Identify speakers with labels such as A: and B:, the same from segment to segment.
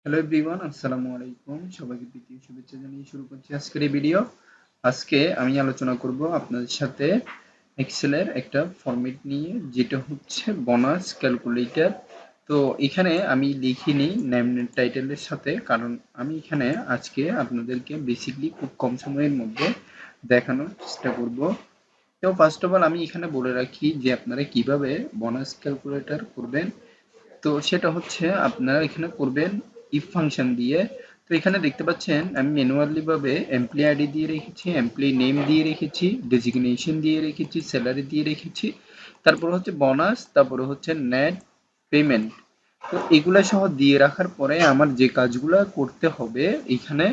A: Hello everyone, আসসালামু আলাইকুম। সবাইকে প্রীতি ও শুভেচ্ছা জানিয়ে শুরু করছি আজকের এই ভিডিও। আজকে আমি আলোচনা করব আপনাদের সাথে এক্সেলের একটা ফরম্যাট নিয়ে, যেটা হচ্ছে বোনাস ক্যালকুলেটর। তো এখানে আমি লিখিনি নেম টাইটেলের সাথে, কারণ আমি এখানে আজকে আপনাদেরকে বেসিকলি খুব কম সময়ের মধ্যে দেখানোর চেষ্টা করব। তো ফার্স্ট অফ অল আমি এখানে বলে রাখি যে আপনারা কিভাবে বোনাস ক্যালকুলেটর করবেন। তো সেটা হচ্ছে আপনারা এখানে করবেন ইফ ফাংশন দিয়ে। তো এখানে দেখতে পাচ্ছেন আমি ম্যানুয়ালি ভাবে এমপ্লয়ি আইডি দিয়ে রেখেছি, এমপ্লয়ি নেম দিয়ে রেখেছি, ডেজিগনেশন দিয়ে রেখেছি, স্যালারি দিয়ে রেখেছি, তারপর হচ্ছে বোনাস, তারপরে হচ্ছে নেট পেমেন্ট। তো এগুলা সহ দিয়ে রাখার পরে আমার যে কাজগুলো করতে হবে এখানে,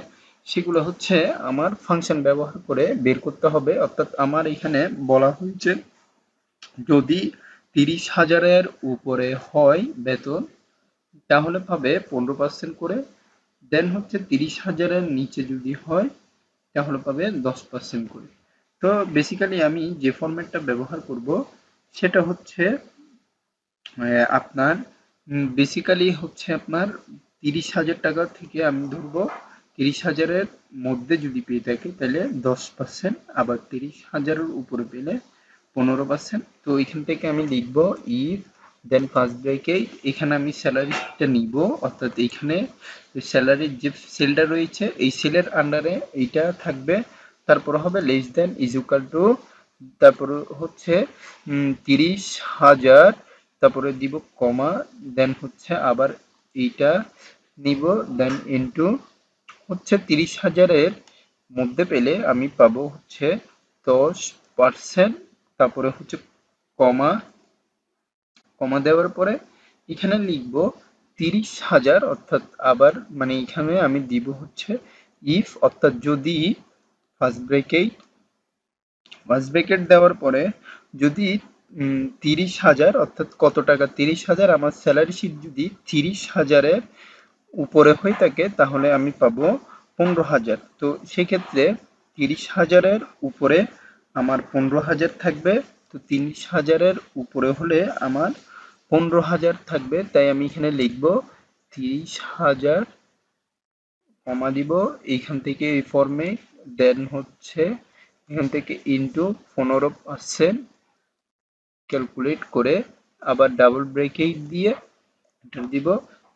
A: সেগুলো হচ্ছে আমার ফাংশন ব্যবহার করে বের করতে হবে। অর্থাৎ আমার এখানে বলা হয়েছে যদি 30,000-এর উপরে হয় বেতন, তাহলে পাবে 15% করে। দেন হচ্ছে 30,000-এর নিচে যদি হয় তাহলে পাবে 10% করে। তো বেসিক্যালি আমি যে ফরম্যাটটা ব্যবহার করব সেটা হচ্ছে আপনার বেসিক্যালি হচ্ছে আপনার 30,000 টাকা থেকে আমি ধরবো 30,000-এর মধ্যে যদি পেয়ে থাকি তাহলে 10%, আবার 30,000-এর উপরে পেলে 15%। তো এখান থেকে আমি লিখবো ইফ, দেন ফার্স্ট ব্রেকে এখানে আমি স্যালারিটা নিব, অর্থাৎ এখানে স্যালারির যে সেলটা রয়েছে এই সেলের আন্ডারে এইটা থাকবে। তারপর হবে less than is equal to, তারপর হচ্ছে 30,000, তারপরে দিব কমা, দেন হচ্ছে আবার এইটা নিব, দেন ইনটু হচ্ছে 30,000-এর মধ্যে পেলে আমি পাবো হচ্ছে 10%। তারপরে হচ্ছে কমা, কমা দেওয়ার পরে এখানে লিখব 30,000, অর্থাৎ আবার মানে এখানে আমি দিব হচ্ছে ইফ, অর্থাৎ যদি ফার্স্ট ব্রেকেট, ফার্স্ট ব্রেকেট দেওয়ার পরে যদি 30,000, অর্থাৎ কত টাকা 30,000, আমার স্যালারি শিট যদি 30,000-এর উপরে হয়ে থাকে তাহলে আমি পাবো 15,000। তো সেক্ষেত্রে 30,000-এর উপরে আমার 15,000 থাকবে। তো 30,000-এর উপরে হলে আমার 15,000 থাকবে, তাই আমি এখানে লিখব 30,000 কমা দিব এইখান থেকে এই ফর্মে, দেন হচ্ছে এখান থেকে ইনটু 15% ক্যালকুলেট করে আবার ডাবল ব্রেকেট দিয়ে এন্টার দিব।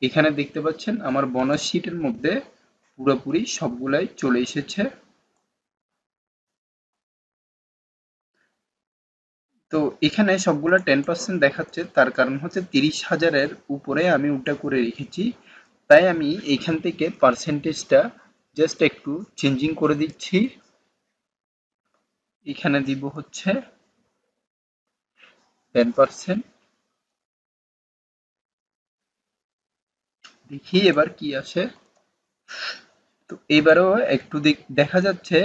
A: এখানে দেখতে পাচ্ছেন আমার বোনাস শিটের মধ্যে পুরোপুরি সবগুলাই চলে এসেছে। তো এখানে সবগুলা 10% দেখাচ্ছে, তার কারণ হচ্ছে 30,000-এর উপরে আমি ওটা করে রেখেছি। তাই আমি এখান থেকে পার্সেন্টেজটা জাস্ট একটু চেঞ্জিং করে দিচ্ছি। এখানে দিব হচ্ছে 10%। দেখি এবার কি আসে। তো এবারেও একটু দেখা যাচ্ছে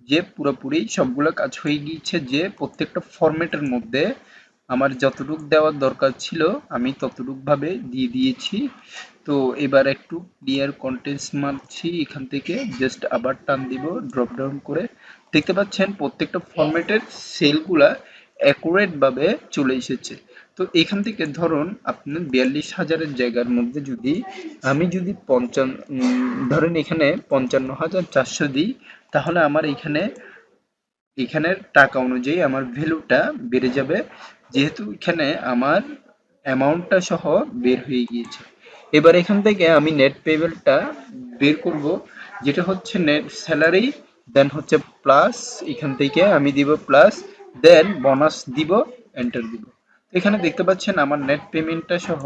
A: যে পুরোপুরি সবগুলো কাজ হয়ে গিয়েছে, যে প্রত্যেকটা ফরম্যাটের মধ্যে আমার যতটুক দেওয়ার দরকার ছিল আমি ততটুক ভাবে দিয়ে দিয়েছি। তো এবার একটু ক্লিয়ার কন্টেন্টস মারছি, এখান থেকে জাস্ট আবার টান দিব ড্রপ ডাউন করে। দেখতে পাচ্ছেন প্রত্যেকটা ফরম্যাটের সেলগুলা অ্যাকুরেট ভাবে চলে এসেছে। তো এখান থেকে ধরুন আপনার 42,000-এর জায়গার মধ্যে যদি আমি যদি ধরেন এখানে 55,400 দিই, তাহলে আমার এখানের টাকা অনুযায়ী আমার ভ্যালুটা বেড়ে যাবে, যেহেতু এখানে আমার অ্যামাউন্টটা সহ বের হয়ে গিয়েছে। এবার এখান থেকে আমি নেট পেবেলটা বের করব, যেটা হচ্ছে নেট স্যালারি, দেন হচ্ছে প্লাস, এখান থেকে আমি দিব প্লাস, দেন বোনাস দিব, এন্টার দিব। এখানে দেখতে পাচ্ছেন আমার নেট পেমেন্টটা সহ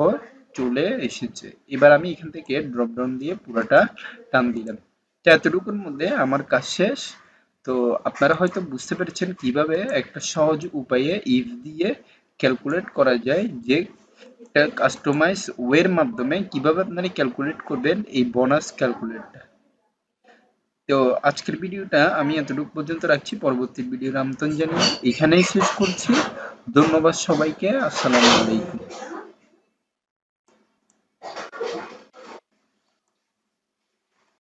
A: চলে এসেছে। এবার আমি এখান থেকে ড্রপ ডাউন দিয়ে পুরোটা টান দিলাম। তো এতটুকুর মধ্যে আমার কাজ শেষ। তো আপনারা হয়তো বুঝতে পেরেছেন কিভাবে একটা সহজ উপায়ে ইফ দিয়ে ক্যালকুলেট করা যায়, যে একটা কাস্টমাইজ ওয়ের মাধ্যমে কিভাবে আপনারা ক্যালকুলেট করবেন এই বোনাস ক্যালকুলেটটা। তো আজকের ভিডিওটা আমি এতটুকু পর্যন্ত রাখছি, পরবর্তী ভিডিওর আমন্ত্রণ জানিয়ে এখানেই শেষ করছি। ধন্যবাদ সবাইকে, আসসালামু আলাইকুম।